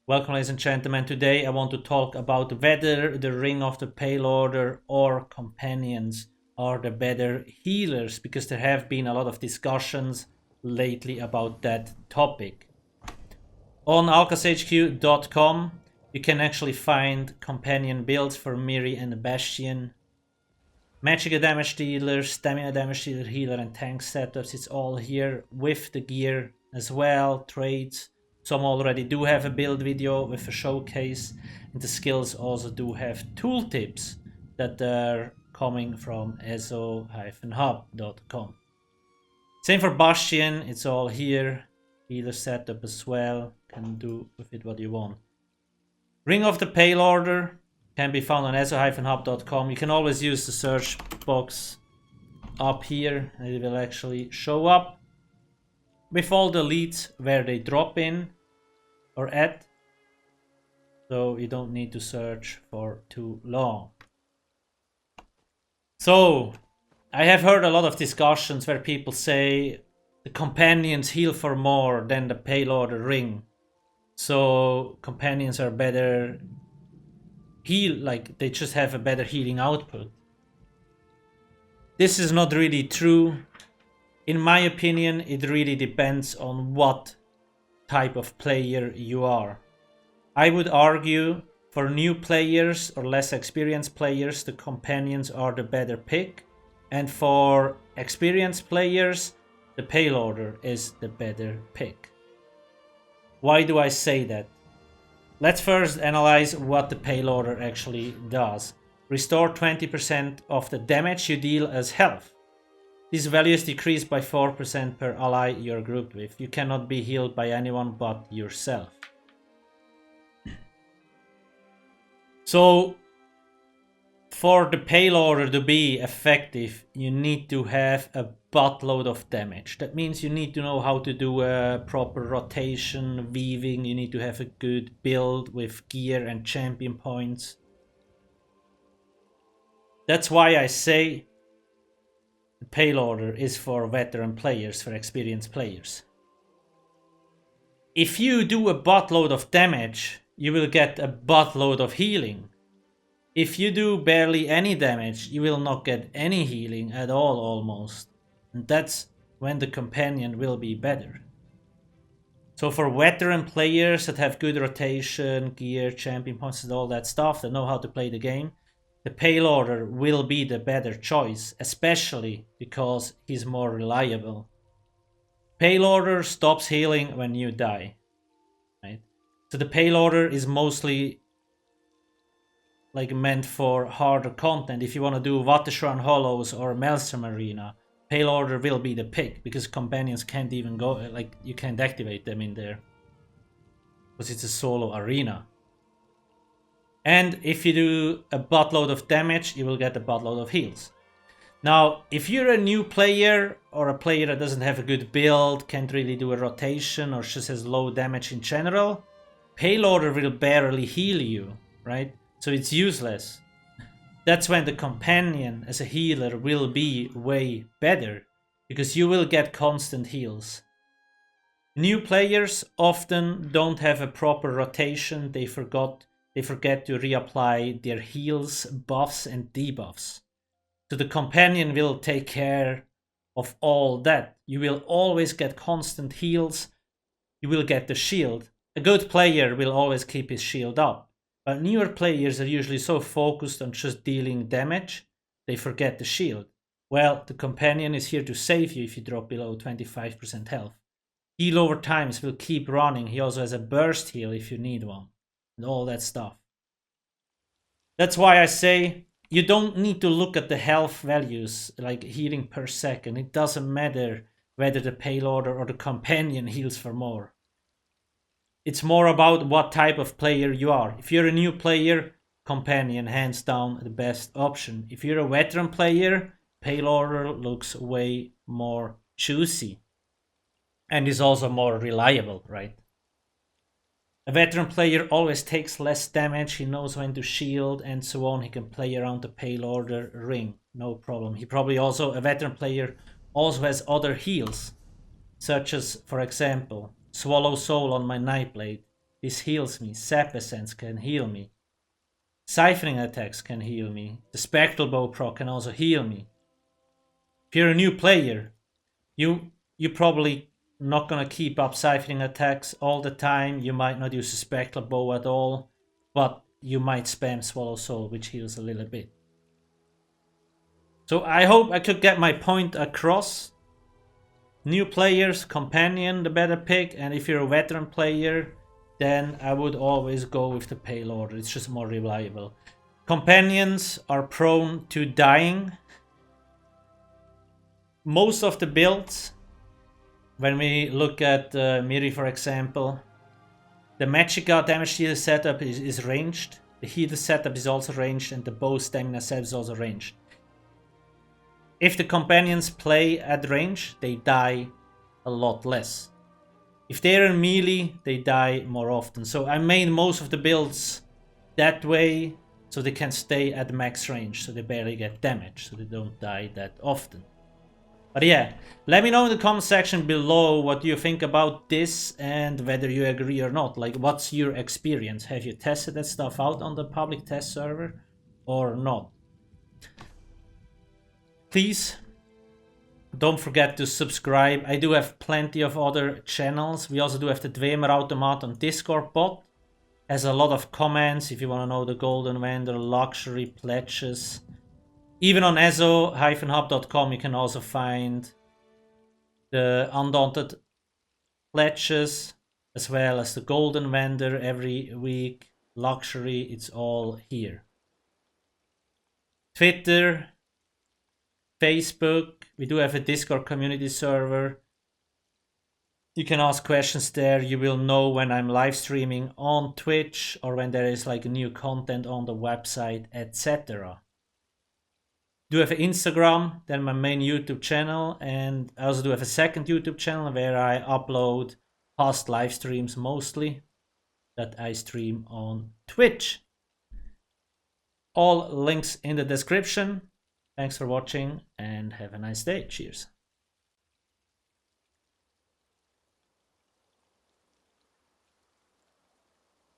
Welcome, ladies and gentlemen. Today I want to talk about whether the Ring of the Pale Order or companions are the better healers, because there have been a lot of discussions lately about that topic. On alcasthq.com you can actually find companion builds for Miri and Bastion, magic damage dealer, stamina damage dealer, healer and tank setups. It's all here with the gear as well, trades. Some already do have a build video with a showcase, and the skills also do have tooltips that are coming from ESO-hub.com. Same for Bastion, it's all here. Healer setup as well, can do with it what you want. Ring of the Pale Order can be found on ESO-hub.com. You can always use the search box up here and it will actually show up with all the leads where they drop in or at, so you don't need to search for too long. So I have heard a lot of discussions where people say the companions heal for more than the Pale Order ring, so companions are better heal, like they just have a better healing output. This is not really true. In my opinion, it really depends on what type of player you are. I would argue for new players or less experienced players, the companions are the better pick, and for experienced players, the Pale Order is the better pick. Why do I say that? Let's first analyze what the Pale Order actually does. Restore 20% of the damage you deal as health. This value is decreased by 4% per ally you're grouped with. You cannot be healed by anyone but yourself. So, for the Pale Order to be effective, you need to have a buttload of damage. That means you need to know how to do a proper rotation, weaving. You need to have a good build with gear and champion points. That's why I say the Pale Order is for veteran players, for experienced players. If you do a buttload of damage, you will get a buttload of healing. If you do barely any damage, you will not get any healing at all almost. And that's when the companion will be better. So for veteran players that have good rotation, gear, champion points and all that stuff, that know how to play the game, the Pale Order will be the better choice, especially because he's more reliable. Pale Order stops healing when you die, right? So the Pale Order is mostly like meant for harder content. If you want to do Watershroud Hollows or Maelstrom Arena, Pale Order will be the pick, because companions can't even go, like you can't activate them in there, because it's a solo arena. And if you do a buttload of damage, you will get a buttload of heals. Now, if you're a new player or a player that doesn't have a good build, can't really do a rotation, or just has low damage in general, Pale Order will barely heal you, right? So it's useless. That's when the companion as a healer will be way better, because you will get constant heals. New players often don't have a proper rotation. They forget to reapply their heals, buffs and debuffs. So the companion will take care of all that. You will always get constant heals. You will get the shield. A good player will always keep his shield up. But newer players are usually so focused on just dealing damage, they forget the shield. Well, the companion is here to save you if you drop below 25% health. Heal over times will keep running. He also has a burst heal if you need one, and all that stuff. That's why I say you don't need to look at the health values, like healing per second. It doesn't matter whether the Pale Order or the companion heals for more. It's more about what type of player you are. If you're a new player, companion hands down the best option. If you're a veteran player, Pale Order looks way more juicy and is also more reliable, right? A veteran player always takes less damage, he knows when to shield and so on. He can play around the Pale Order ring, no problem. He probably also, a veteran player also has other heals, such as, for example, Swallow Soul on my Nightblade. This heals me. Sap Essence can heal me. Siphoning attacks can heal me. The Spectral Bow proc can also heal me. If you're a new player, you probably not gonna keep up siphoning attacks all the time. You might not use a Spectral Bow at all, but you might spam Swallow Soul, which heals a little bit. So I hope I could get my point across. New players, Companion, the better pick, and if you're a veteran player, then I would always go with the Pale Order. It's just more reliable. Companions are prone to dying. Most of the builds, when we look at Miri for example, the Magicka damage dealer setup is ranged, the healer setup is also ranged, and the bow stamina setup is also ranged. If the companions play at range, they die a lot less. If they're in melee, they die more often. So I made most of the builds that way, so they can stay at max range, so they barely get damage, so they don't die that often. But yeah, let me know in the comment section below what you think about this and whether you agree or not. Like, what's your experience? Have you tested that stuff out on the public test server or not? Please don't forget to subscribe. I do have plenty of other channels. We also do have the Dwemer Automat on Discord bot. Has a lot of comments if you want to know the Golden Vendor, luxury, pledges. Even on ESO-hub.com you can also find the Undaunted pledges as well as the Golden Vendor every week. Luxury, it's all here. Twitter, Facebook, we do have a Discord community server. You can ask questions there. You will know when I'm live streaming on Twitch or when there is like new content on the website, etc. Do have an Instagram, then my main YouTube channel, and I also do have a second YouTube channel where I upload past live streams mostly that I stream on Twitch. All links in the description. Thanks for watching and have a nice day. Cheers.